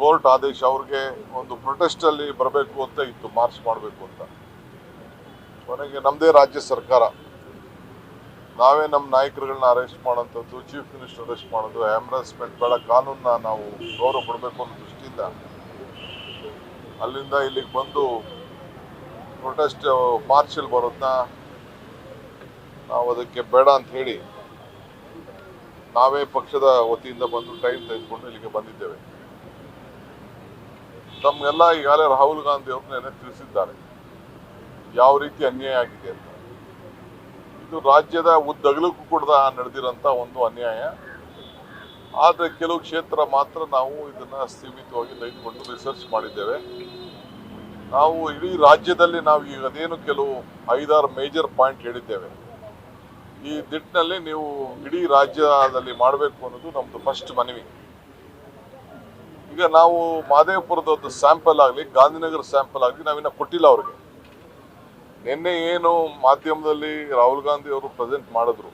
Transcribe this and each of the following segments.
Court ಆದೇಶ ಅವ್ರಿಗೆ ಒಂದು ಪ್ರೊಟೆಸ್ಟ್ ಅಲ್ಲಿ ಬರಬೇಕು ಅಂತ ಇತ್ತು, ಮಾರ್ಚ್ ಮಾಡಬೇಕು ಅಂತ. ಕೊನೆಗೆ ನಮ್ಮದೇ ರಾಜ್ಯ ಸರ್ಕಾರ ನಾವೇ ನಮ್ಮ ನಾಯಕರುಗಳನ್ನ ಅರೆಸ್ಟ್ ಮಾಡೋಂಥದ್ದು, ಚೀಫ್ ಮಿನಿಸ್ಟರ್ ಅರೆಸ್ಟ್ ಮಾಡೋದು, ಹ್ಯಾಮ್ರಾಸ್ಮೆಂಟ್ ಬೇಡ, ಕಾನೂನನ್ನ ನಾವು ಗೌರವ ಕೊಡಬೇಕು ಅನ್ನೋ ದೃಷ್ಟಿಯಿಂದ ಅಲ್ಲಿಂದ ಇಲ್ಲಿಗೆ ಬಂದು ಪ್ರೊಟೆಸ್ಟ್ ಮಾರ್ಚಲ್ಲಿ ಬರೋದನ್ನ ನಾವು ಅದಕ್ಕೆ ಬೇಡ ಅಂತ ಹೇಳಿ ನಾವೇ ಪಕ್ಷದ ವತಿಯಿಂದ ಬಂದು ಟೈಮ್ ತೆಗೆದುಕೊಂಡು ಇಲ್ಲಿಗೆ ಬಂದಿದ್ದೇವೆ. ತಮಗೆಲ್ಲ ಈಗಾಗಲೇ ರಾಹುಲ್ ಗಾಂಧಿ ಅವರು ನೆನೆ ತಿಳಿಸಿದ್ದಾರೆ ಯಾವ ರೀತಿ ಅನ್ಯಾಯ ಆಗಿದೆ ಅಂತ. ಇದು ರಾಜ್ಯದ ಉದ್ದಗಲಕ್ಕೂ ಕೂಡ ನಡೆದಿರೋಂಥ ಒಂದು ಅನ್ಯಾಯ. ಆದರೆ ಕೆಲವು ಕ್ಷೇತ್ರ ಮಾತ್ರ ನಾವು ಇದನ್ನ ಸೀಮಿತವಾಗಿ ತೆಗೆದುಕೊಂಡು ರಿಸರ್ಚ್ ಮಾಡಿದ್ದೇವೆ. ನಾವು ಇಡೀ ರಾಜ್ಯದಲ್ಲಿ ನಾವು ಈಗ ಅದೇನು ಕೆಲವು 5-6 ಮೇಜರ್ ಪಾಯಿಂಟ್ ಹೇಳಿದ್ದೇವೆ. ಈ ನಿಟ್ಟಿನಲ್ಲಿ ನೀವು ಇಡೀ ರಾಜ್ಯದಲ್ಲಿ ಮಾಡಬೇಕು ಅನ್ನೋದು ನಮ್ದು ಫಸ್ಟ್ ಮನವಿ. ಈಗ ನಾವು ಮಹದೇವಪುರದ ಸ್ಯಾಂಪಲ್ ಆಗಲಿ, ಗಾಂಧಿನಗರ ಸ್ಯಾಂಪಲ್ ಆಗಲಿ ನಾವಿನ್ನ ಕೊಟ್ಟಿಲ್ಲ ಅವ್ರಿಗೆ. ನಿನ್ನೆ ಏನು ಮಾಧ್ಯಮದಲ್ಲಿ ರಾಹುಲ್ ಗಾಂಧಿ ಅವರು ಪ್ರೆಸೆಂಟ್ ಮಾಡಿದ್ರು,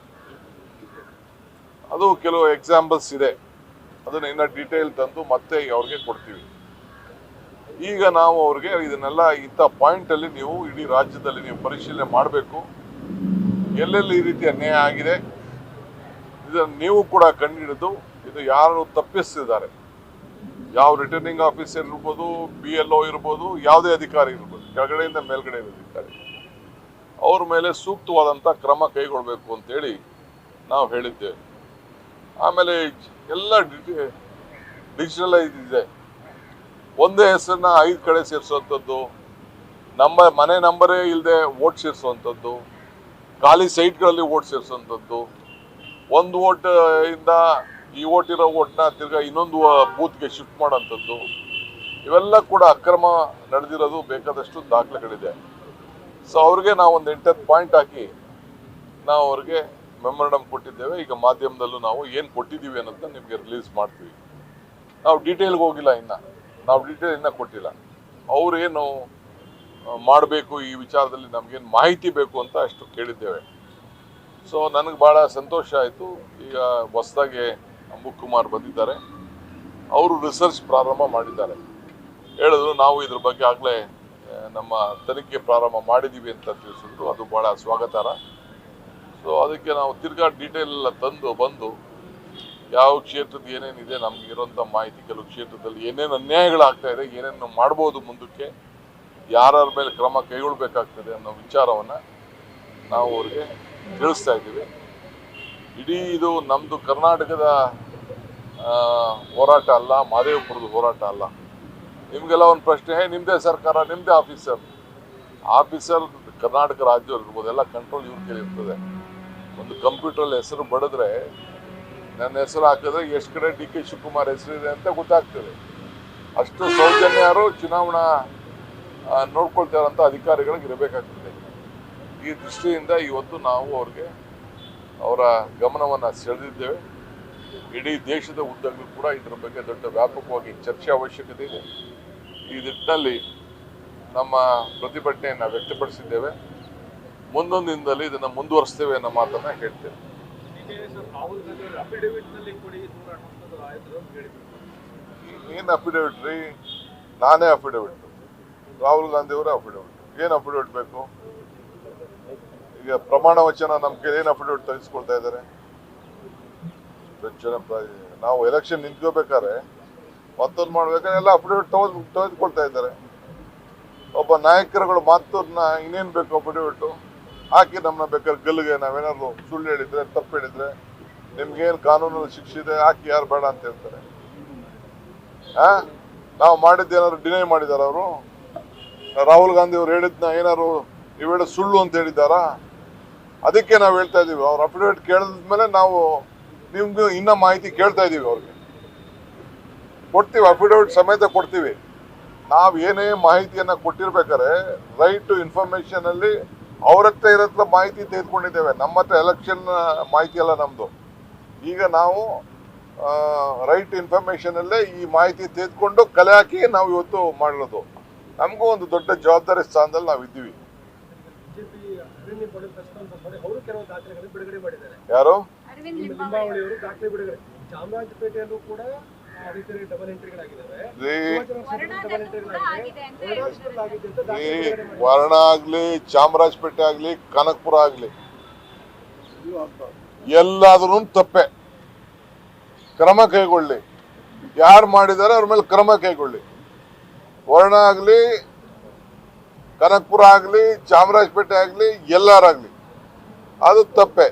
ಅದು ಕೆಲವು ಎಕ್ಸಾಂಪಲ್ಸ್ ಇದೆ, ಅದನ್ನ ಇನ್ನ ಡೀಟೇಲ್ ತಂದು ಮತ್ತೆ ಅವ್ರಿಗೆ ಕೊಡ್ತೀವಿ. ಈಗ ನಾವು ಅವ್ರಿಗೆ ಇದನ್ನೆಲ್ಲ ಇಂಥ ಪಾಯಿಂಟ್ ಅಲ್ಲಿ ನೀವು ಇಡೀ ರಾಜ್ಯದಲ್ಲಿ ನೀವು ಪರಿಶೀಲನೆ ಮಾಡಬೇಕು, ಎಲ್ಲೆಲ್ಲಿ ಈ ರೀತಿ ಅನ್ಯಾಯ ಆಗಿದೆ ಇದನ್ನು ನೀವು ಕೂಡ ಕಂಡುಹಿಡಿದು ಇದು ಯಾರು ತಪ್ಪಿಸ್ತಿದ್ದಾರೆ, ಯಾವ ರಿಟರ್ನಿಂಗ್ ಆಫೀಸರ್ ಇರ್ಬೋದು, BLO ಇರ್ಬೋದು, ಯಾವುದೇ ಅಧಿಕಾರಿ ಇರ್ಬೋದು, ಕೆಳಗಡೆಯಿಂದ ಮೇಲ್ಗಡೆ ಅಧಿಕಾರಿ, ಅವ್ರ ಮೇಲೆ ಸೂಕ್ತವಾದಂಥ ಕ್ರಮ ಕೈಗೊಳ್ಳಬೇಕು ಅಂತೇಳಿ ನಾವು ಹೇಳಿದ್ದೇವೆ. ಆಮೇಲೆ ಎಲ್ಲ ಡಿಜಿಟಲೈಸ್ ಇದೆ. ಒಂದೇ ಹೆಸರನ್ನ 5 ಕಡೆ ಸೇರಿಸುವಂಥದ್ದು, ಮನೆ ನಂಬರೇ ಇಲ್ಲದೆ ವೋಟ್ ಸೇರಿಸುವಂಥದ್ದು, ಖಾಲಿ ಸೈಟ್ಗಳಲ್ಲಿ ವೋಟ್ ಸೇರಿಸುವಂಥದ್ದು, ಒಂದು ವೋಟ್ ಇಂದ ಈ ವೋಟ್ ಇರೋ ವೋಟ್ನ ತಿರ್ಗಾ ಇನ್ನೊಂದು ಬೂತ್ಗೆ ಶಿಫ್ಟ್ ಮಾಡೋಂಥದ್ದು, ಇವೆಲ್ಲ ಕೂಡ ಅಕ್ರಮ ನಡೆದಿರೋದು ಬೇಕಾದಷ್ಟು ದಾಖಲೆಗಳಿದೆ. ಸೊ ಅವ್ರಿಗೆ ನಾವು ಒಂದು 8-10 ಪಾಯಿಂಟ್ ಹಾಕಿ ನಾವು ಅವ್ರಿಗೆ ಮೆಮೊರಂಡಮ್ ಕೊಟ್ಟಿದ್ದೇವೆ. ಈಗ ಮಾಧ್ಯಮದಲ್ಲೂ ನಾವು ಏನು ಕೊಟ್ಟಿದ್ದೀವಿ ಅನ್ನೋದನ್ನ ನಿಮಗೆ ರಿಲೀಸ್ ಮಾಡ್ತೀವಿ. ನಾವು ಡೀಟೇಲ್ಗೆ ಹೋಗಿಲ್ಲ, ನಾವು ಡೀಟೇಲ್ ಇನ್ನೂ ಕೊಟ್ಟಿಲ್ಲ. ಅವ್ರೇನು ಮಾಡಬೇಕು ಈ ವಿಚಾರದಲ್ಲಿ ನಮಗೇನು ಮಾಹಿತಿ ಬೇಕು ಅಂತ ಅಷ್ಟು ಕೇಳಿದ್ದೇವೆ. ಸೊ ನನಗೆ ಭಾಳ ಸಂತೋಷ ಆಯಿತು. ಈಗ ಹೊಸದಾಗಿ ಅಂಬುಕುಮಾರ್ ಬಂದಿದ್ದಾರೆ, ಅವರು ರಿಸರ್ಚ್ ಪ್ರಾರಂಭ ಮಾಡಿದ್ದಾರೆ. ಹೇಳಿದ್ರು ನಾವು ಇದ್ರ ಬಗ್ಗೆ ಆಗಲೇ ನಮ್ಮ ತನಿಖೆ ಪ್ರಾರಂಭ ಮಾಡಿದ್ದೀವಿ ಅಂತ ತಿಳಿಸಿದ್ರು. ಅದು ಭಾಳ ಸ್ವಾಗತಾರ್ಹ. ಸೊ ಅದಕ್ಕೆ ನಾವು ತಿರ್ಗಾ ಡೀಟೇಲ್ ಎಲ್ಲ ಬಂದು ಯಾವ ಕ್ಷೇತ್ರದ ಏನೇನಿದೆ ನಮ್ಗೆ ಇರೋಂಥ ಮಾಹಿತಿ, ಕೆಲವು ಕ್ಷೇತ್ರದಲ್ಲಿ ಏನೇನು ಅನ್ಯಾಯಗಳಾಗ್ತಾ ಇದೆ, ಏನೇನು ಮಾಡ್ಬೋದು, ಮುಂದಕ್ಕೆ ಯಾರ್ಯಾರ ಮೇಲೆ ಕ್ರಮ ಕೈಗೊಳ್ಬೇಕಾಗ್ತದೆ ಅನ್ನೋ ವಿಚಾರವನ್ನು ನಾವು ಅವ್ರಿಗೆ ತಿಳಿಸ್ತಾ ಇದ್ದೀವಿ. ಇಡೀ ಇದು ನಮ್ಮದು ಕರ್ನಾಟಕದ ಹೋರಾಟ ಅಲ್ಲ, ಮಹದೇವಪುರದ ಹೋರಾಟ ಅಲ್ಲ. ನಿಮಗೆಲ್ಲ ಒಂದು ಪ್ರಶ್ನೆ, ನಿಮ್ಮದೇ ಸರ್ಕಾರ, ನಿಮ್ಮದೇ ಆಫೀಸರ್ ಕರ್ನಾಟಕ ರಾಜ್ಯವ್ರು ಇರ್ಬೋದು, ಎಲ್ಲ ಕಂಟ್ರೋಲ್ ಇವ್ರ ಕೈಲಿ ಇರ್ತದೆ. ಒಂದು ಕಂಪ್ಯೂಟ್ರಲ್ಲಿ ಹೆಸರು ಬಡಿದ್ರೆ, ನನ್ನ ಹೆಸರು ಹಾಕಿದ್ರೆ ಎಷ್ಟು ಕಡೆ DK ಶಿವಕುಮಾರ್ ಹೆಸರಿದೆ ಅಂತ ಗೊತ್ತಾಗ್ತದೆ. ಅಷ್ಟು ಸೌಜನ್ಯರು ಚುನಾವಣಾ ನೋಡ್ಕೊಳ್ತಾ ಇರೋಂಥ ಅಧಿಕಾರಿಗಳಿಗೆ ಇರಬೇಕಾಗ್ತದೆ. ಈ ದೃಷ್ಟಿಯಿಂದ ಇವತ್ತು ನಾವು ಅವ್ರಿಗೆ ಅವರ ಗಮನವನ್ನು ಸೆಳೆದಿದ್ದೇವೆ. ಇಡೀ ದೇಶದ ಉದ್ದಗಲೂ ಕೂಡ ಇದರ ಬಗ್ಗೆ ದೊಡ್ಡ ವ್ಯಾಪಕವಾಗಿ ಚರ್ಚೆ ಅವಶ್ಯಕತೆ ಇದೆ. ಈ ನಿಟ್ಟಿನಲ್ಲಿ ನಮ್ಮ ಪ್ರತಿಭಟನೆಯನ್ನು ವ್ಯಕ್ತಪಡಿಸಿದ್ದೇವೆ. ಮುಂದೊಂದು ದಿನದಲ್ಲಿ ಇದನ್ನು ಮುಂದುವರಿಸ್ತೇವೆ ಅನ್ನೋ ಮಾತನ್ನ ಹೇಳ್ತೇವೆ. ಏನು ಅಫಿಡವಿಟ್ ರೀ? ನಾನೇ ಅಫಿಡವಿಟ್, ರಾಹುಲ್ ಗಾಂಧಿ ಅವರ ಅಫಿಡವಿಟ್. ಏನು ಅಫಿಡವಿಟ್ ಬೇಕು? ಈಗ ಪ್ರಮಾಣ ವಚನ ನಮ್ಮ ಕೈಲಿ ಏನು ಅಫಿಡವಿಟ್ ತೆಗೆಸ್ಕೊಳ್ತಾ ಇದ್ದಾರೆ? ನಾವು ಎಲೆಕ್ಷನ್ ನಿಂತ್ಕೋಬೇಕಾದ್ರೆ ಮತ್ತೊಂದು ಮಾಡ್ಬೇಕಾದ್ರೆ ಎಲ್ಲ ಅಫಿಡವಿಟ್ ತೆಗೆದುಕೊಳ್ತಾ ಇದ್ದಾರೆ. ಒಬ್ಬ ನಾಯಕರುಗಳು ಮಾತನ್ನ ಇನ್ನೇನು ಬೇಕು ಅಫಿಡವಿಟ್ ಹಾಕಿ ನಮ್ಮನ್ನ ಬೇಕಾದ್ರೆ ಗಲ್ಲಿಗೆ ನಾವೇನಾದ್ರು ಸುಳ್ಳು ಹೇಳಿದ್ರೆ, ತಪ್ಪು ಹೇಳಿದ್ರೆ, ನಿಮ್ಗೇನು ಕಾನೂನಲ್ಲಿ ಶಿಕ್ಷೆ ಇದೆ ಹಾಕಿ, ಯಾರು ಬೇಡ ಅಂತ ಹೇಳ್ತಾರೆ. ನಾವು ಮಾಡಿದ್ದೇನಾದ್ರು ಡಿನೈ ಮಾಡಿದಾರ ಅವರು? ರಾಹುಲ್ ಗಾಂಧಿ ಅವ್ರು ಹೇಳಿದ್ನ ಏನಾದ್ರು ಇವೆರಡು ಸುಳ್ಳು ಅಂತ ಹೇಳಿದ್ದಾರಾ? ಅದಕ್ಕೆ ನಾವು ಹೇಳ್ತಾ ಇದೀವಿ, ಅವ್ರ ಅಫಿಡವಿಟ್ ಕೇಳಿದ್ಮೇಲೆ ನಾವು ನಿಮ್ಗೆ ಇನ್ನ ಮಾಹಿತಿ ಕೇಳ್ತಾ ಇದೀವಿ. ಅವ್ರಿಗೆ ಕೊಡ್ತೀವಿ, ಅಫಿಡವಿಟ್ ಸಮೇತ ಕೊಡ್ತೀವಿ. ನಾವು ಏನೇ ಮಾಹಿತಿಯನ್ನ ಕೊಟ್ಟಿರ್ಬೇಕಾದ್ರೆ ರೈಟ್ ಟು ಇನ್ಫಾರ್ಮೇಶನ್ ಅಲ್ಲಿ ಅವ್ರ ಹತ್ರ ಇರತ್ರ ಮಾಹಿತಿ ತೆಗೆದುಕೊಂಡಿದ್ದೇವೆ. ನಮ್ಮ ಹತ್ರ ಎಲೆಕ್ಷನ್ ಮಾಹಿತಿ ಅಲ್ಲ ನಮ್ದು. ಈಗ ನಾವು ರೈಟ್ ಇನ್ಫಾರ್ಮೇಶನ್ ಅಲ್ಲೇ ಈ ಮಾಹಿತಿ ತೆಗೆದುಕೊಂಡು ಕಲೆ ಹಾಕಿ ನಾವು ಇವತ್ತು ಮಾಡಿರೋದು. ನಮಗೂ ಒಂದು ದೊಡ್ಡ ಜವಾಬ್ದಾರಿ ಸ್ಥಾನದಲ್ಲಿ ನಾವು ಇದ್ದೀವಿ. ಯಾರು? ಚಾಮರಾಜಪೇಟೆಯಲ್ಲೂ ಕೂಡ ಡಬಲ್ ಎಂಟ್ರಿಗಳಾಗಿದ್ದಾವೆ. ವರ್ಣ ಆಗ್ಲಿ, ಚಾಮರಾಜಪೇಟೆ ಆಗ್ಲಿ, ಕನಕಪುರ ಆಗ್ಲಿ, ಎಲ್ಲಾದ್ರೂ ತಪ್ಪೆ. ಕ್ರಮ ಕೈಗೊಳ್ಳಿ. ಯಾರು ಮಾಡಿದ್ದಾರೆ ಅವ್ರ ಮೇಲೆ ಕ್ರಮ ಕೈಗೊಳ್ಳಿ. ವರ್ಣ ಆಗ್ಲಿ, ಕನಕಪುರ ಆಗ್ಲಿ, ಚಾಮರಾಜಪೇಟೆ ಆಗ್ಲಿ, ಎಲ್ಲಾರಾಗ್ಲಿ ಅದು ತಪ್ಪೆ.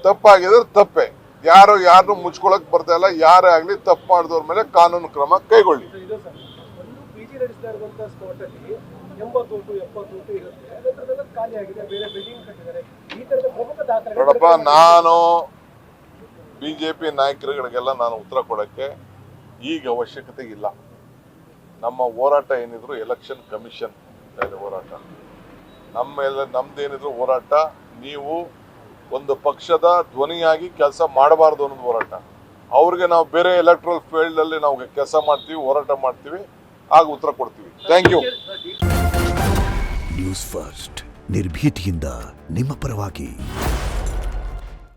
ತಪ್ಪಾಗಿದ್ರೆ ತಪ್ಪೆ. ಯಾರನ್ನು ಮುಚ್ಕೊಳಕ್ ಬರ್ತಾ ಇಲ್ಲ. ಯಾರೇ ಆಗ್ಲಿ ತಪ್ಪು ಮಾಡಿದವ್ರ ಮೇಲೆ ಕಾನೂನು ಕ್ರಮ ಕೈಗೊಳ್ಳಿ. ಪಿಜಿ ನಡೆಸ್ತಾ ಇರುವಂತಹ ಸ್ಪಾಟ್ ಅಲ್ಲಿ 80 ಓಟು 70 ಓಟು ಇರುತ್ತೆ. ಅದರದೆಲ್ಲ ಖಾಲಿ ಆಗಿದೆ, ಬೇರೆ ಬಿಲ್ಡಿಂಗ್ ಕಟ್ಟಿದ್ದಾರೆ. ಈ ತರದ ಪ್ರಮುಖ ದಾಖಲೆ ನೋಡಪ್ಪ, ನಾನು ಬಿಜೆಪಿ ನಾಯಕರುಗಳಿಗೆಲ್ಲ ನಾನು ಉತ್ತರ ಕೊಡಕ್ಕೆ ಈಗ ಅವಶ್ಯಕತೆ ಇಲ್ಲ. ನಮ್ಮ ಹೋರಾಟ ಏನಿದ್ರು ಎಲೆಕ್ಷನ್ ಕಮಿಷನ್ ಹೋರಾಟ. ನಮ್ದೇನಿದ್ರು ಹೋರಾಟ ನೀವು ಒಂದು ಪಕ್ಷದ ಧ್ವನಿಯಾಗಿ ಕೆಲಸ ಮಾಡಬಾರ್ದು ಅನ್ನೋದು ಹೋರಾಟ. ಅವ್ರಿಗೆ ನಾವು ಬೇರೆ ಎಲೆಕ್ಟ್ರಲ್ ಫೀಲ್ಡ್ ಅಲ್ಲಿ ನಾವು ಕೆಲಸ ಮಾಡ್ತೀವಿ, ಹೋರಾಟ ಮಾಡ್ತೀವಿ, ಆಗ ಉತ್ತರ ಕೊಡ್ತೀವಿ. Thank you. ನ್ಯೂಸ್ ಫಸ್ಟ್ ನಿರ್ಭೀತಿಯಿಂದ ನಿಮ್ಮ ಪರವಾಗಿ.